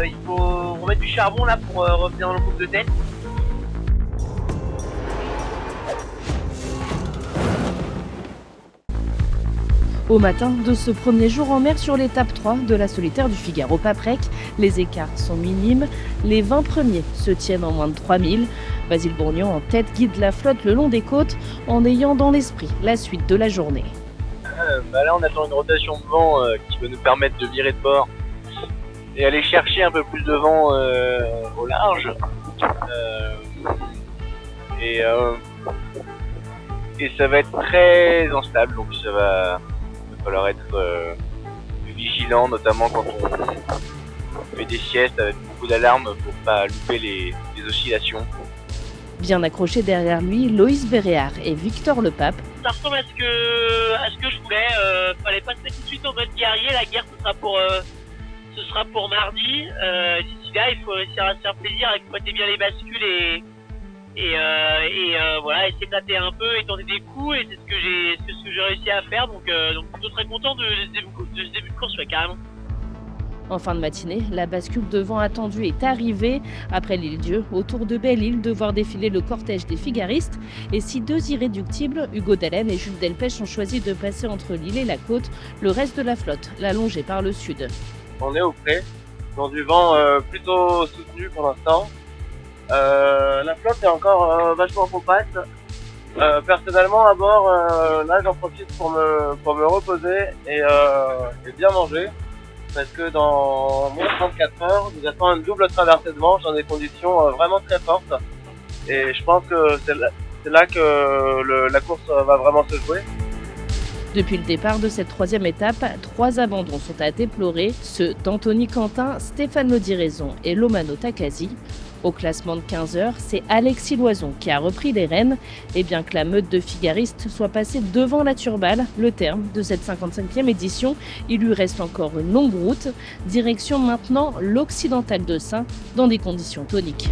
il faut remettre du charbon là pour revenir dans le groupe de tête. Au matin de ce premier jour en mer sur l'étape 3 de la solitaire du Figaro-Paprec, les écarts sont minimes. Les 20 premiers se tiennent en moins de 3000. Basile Bourgnon en tête guide la flotte le long des côtes en ayant dans l'esprit la suite de la journée. Là on attend une rotation de vent qui va nous permettre de virer de bord et aller chercher un peu plus de vent au large. Et ça va être très instable, donc il va falloir être vigilant, notamment quand on fait des siestes avec beaucoup d'alarmes pour pas louper les oscillations. Bien accrochés derrière lui, Loïs Béréard et Victor Le Pape. Ça ressemble à ce que je voulais. Fallait pas se mettre tout de suite en mode guerrier. La guerre ce sera pour mardi. D'ici là, il faut réussir à se faire plaisir, à exploiter bien les bascules voilà, et s'éclater un peu et tenter des coups, et c'est ce que j'ai réussi à faire, donc plutôt très content de ce début de course, ouais, carrément. En fin de matinée, la bascule de vent attendue est arrivée. Après l'île-Dieu, autour de Belle-Île, de voir défiler le cortège des figaristes. Et si deux irréductibles, Hugo Dallène et Jules Delpech, ont choisi de passer entre l'île et la côte, le reste de la flotte l'a longé par le sud. On est au frais, dans du vent plutôt soutenu pour l'instant. La flotte est encore vachement pompasse. Personnellement à bord, là j'en profite pour me reposer et bien manger, parce que dans moins de 34 heures nous attend une double traversée de Manche dans des conditions vraiment très fortes, et je pense que c'est là que la course va vraiment se jouer. Depuis le départ de cette troisième étape, 3 abandons sont à déplorer, ceux d'Anthony Quentin, Stéphane Lodiraison et Lomano Takasi. Au classement de 15 heures, c'est Alexis Loison qui a repris les rênes. Et bien que la meute de figaristes soit passée devant la Turballe, le terme de cette 55e édition, il lui reste encore une longue route. Direction maintenant l'Occidental de Saintes, dans des conditions toniques.